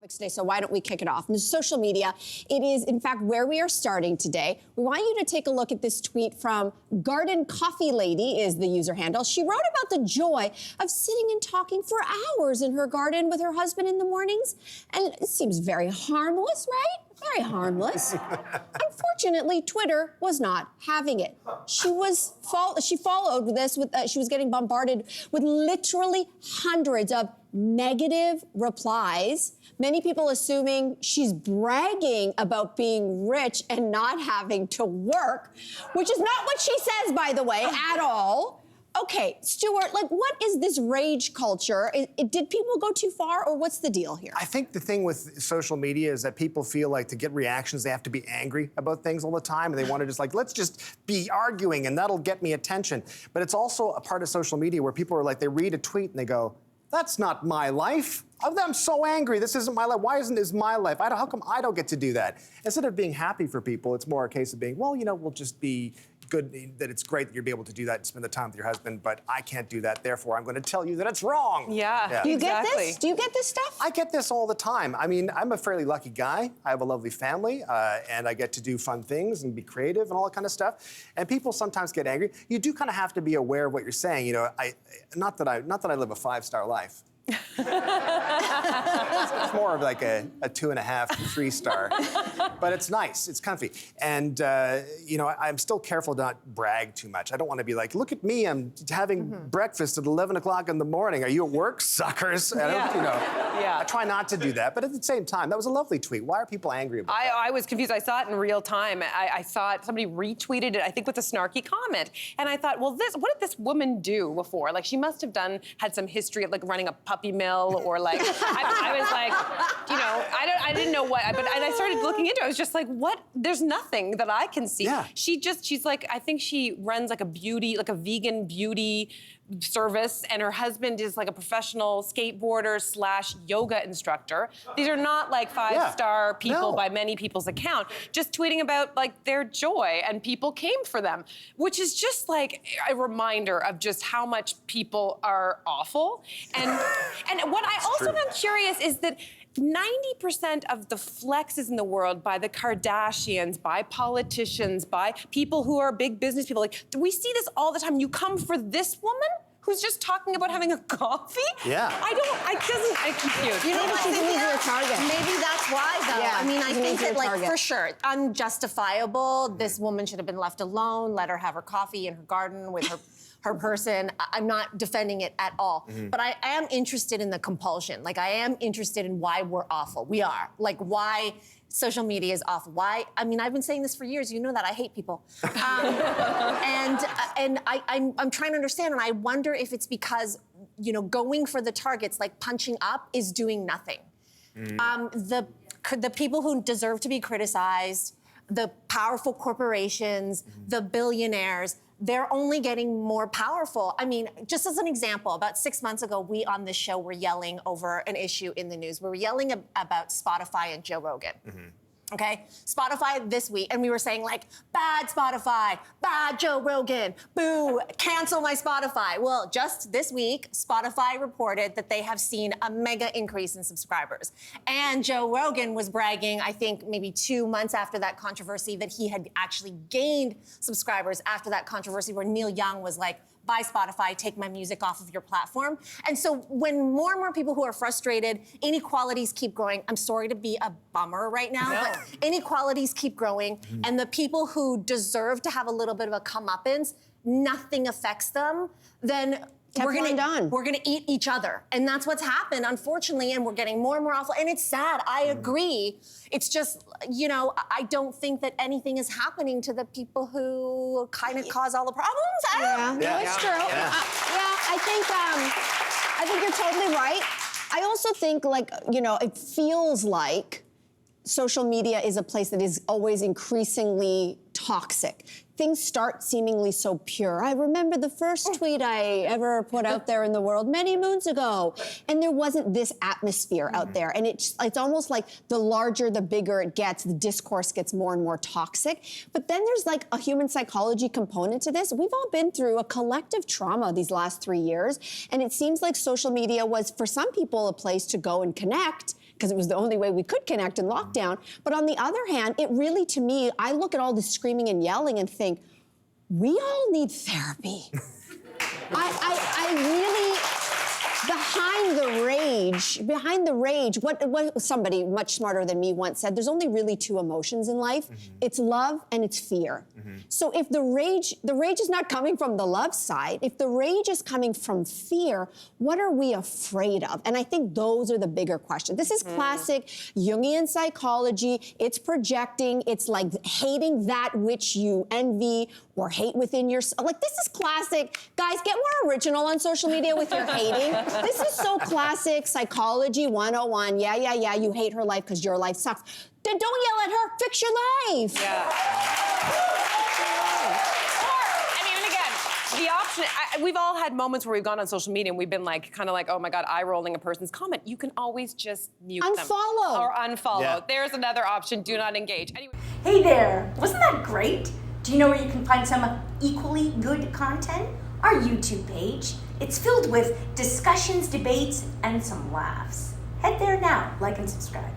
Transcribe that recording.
Today, so why don't we kick it off? And social media, it is in fact where we are starting today. We want you to take a look at this tweet from Garden Coffee Lady is the user handle. She wrote about the joy of sitting and talking for hours in her garden with her husband in the mornings. And it seems very harmless, right? Very harmless. Unfortunately, Twitter was not having it. She followed this with, she was getting bombarded with literally hundreds of negative replies. Many people assuming she's bragging about being rich and not having to work, which is not what she says, by the way, at all. Okay, Stuart, like, what is this rage culture? Did people go too far, or what's the deal here? I think the thing with social media is that people feel like to get reactions, they have to be angry about things all the time, and they want to just like, let's just be arguing, and that'll get me attention. But it's also a part of social media where people are like, they read a tweet and they go, that's not my life. I'm so angry. This isn't my life. Why isn't this my life? How come I don't get to do that? Instead of being happy for people, it's more a case of being, well, you know, we'll just be good, that it's great that you'll be able to do that and spend the time with your husband, but I can't do that, therefore I'm going to tell you that it's wrong. Yeah. Do you exactly. get this? Do you get this stuff? I get this all the time. I mean, I'm a fairly lucky guy. I have a lovely family, and I get to do fun things and be creative and all that kind of stuff. And people sometimes get angry. You do kind of have to be aware of what you're saying. You know, not that I live a 5-star life. It's more of like a 2.5 to 3-star, but it's nice, it's comfy. And, you know, I'm still careful to not brag too much. I don't want to be like, look at me, I'm having breakfast at 11 o'clock in the morning. Are you at work, suckers? I don't, you know, I try not to do that, but at the same time, that was a lovely tweet. Why are people angry about that? I was confused. I saw it in real time. I saw it, somebody retweeted it, I think with a snarky comment. And I thought, well, what did this woman do before? Like, she must have had some history of like running a puppy mill, or like, I was like, you know, I didn't know what, and I started looking into it. I was just like, what? There's nothing that I can see. Yeah. She's like, I think she runs like a vegan beauty service, and her husband is like a professional skateboarder / yoga instructor. These are not like 5-star people by many people's account, just tweeting about like their joy, and people came for them, which is just like a reminder of just how much people are awful. And what I also am curious is that 90% of the flexes in the world by the Kardashians, by politicians, by people who are big business people, like, we see this all the time. You come for this woman who's just talking about having a coffee? Yeah. I'm confused. You know what? She's an easier target. Maybe that's why, though. Yeah, I mean, I think that, like, target. for sure, unjustifiable. This woman should have been left alone, let her have her coffee in her garden with her person. I'm not defending it at all. But I am interested in the compulsion. Like, I am interested in why we're awful. We are. Like, why social media is awful. Why? I mean, I've been saying this for years. You know that I hate people. And I'm trying to understand, and I wonder if it's because, you know, going for the targets, like punching up, is doing nothing. The people who deserve to be criticized, the powerful corporations, the billionaires, they're only getting more powerful. I mean, just as an example, about 6 months ago, we on this show were yelling over an issue in the news. We were yelling about Spotify and Joe Rogan. Okay, Spotify this week, and we were saying like, bad Spotify, bad Joe Rogan, boo, cancel my Spotify. Well, just this week, Spotify reported that they have seen a mega increase in subscribers. And Joe Rogan was bragging, I think maybe 2 months after that controversy, that he had actually gained subscribers after that controversy where Neil Young was like, buy Spotify, take my music off of your platform. And so when more and more people who are frustrated, inequalities keep growing. I'm sorry to be a bummer right now, but inequalities keep growing. And the people who deserve to have a little bit of a comeuppance, nothing affects them, then we're gonna eat each other. And that's what's happened, unfortunately, and we're getting more and more awful. And it's sad, I agree. It's just, you know, I don't think that anything is happening to the people who kind of cause all the problems. No, it's true. I think you're totally right. I also think, like, you know, it feels like social media is a place that is always increasingly toxic. Things start seemingly so pure. I remember the first tweet I ever put out there in the world many moons ago, and there wasn't this atmosphere out there. And it's almost like the larger, the bigger it gets, the discourse gets more and more toxic. But then there's like a human psychology component to this. We've all been through a collective trauma these last 3 years, and it seems like social media was, for some people, a place to go and connect. because it was the only way we could connect in lockdown. But on the other hand, it really, to me, I look at all the screaming and yelling and think, we all need therapy. I really, behind the rage, what somebody much smarter than me once said, there's only really two emotions in life. It's love and it's fear. So if the rage is not coming from the love side, if the rage is coming from fear, what are we afraid of? And I think those are the bigger questions. This is classic Jungian psychology. It's projecting. It's like hating that which you envy or hate within yourself. Like, this is classic. Guys, get more original on social media with your hating. This is so classic psychology 101. Yeah, you hate her life because your life sucks. Then don't yell at her, fix your life. Yeah. I mean, and again, the option, we've all had moments where we've gone on social media and we've been like, kind of like, oh my God, eye rolling a person's comment. You can always just mute them. Unfollow. Or unfollow. Yeah. There's another option, do not engage. Anyway. Hey there, wasn't that great? Do you know where you can find some equally good content? Our YouTube page. It's filled with discussions, debates, and some laughs. Head there now, like and subscribe.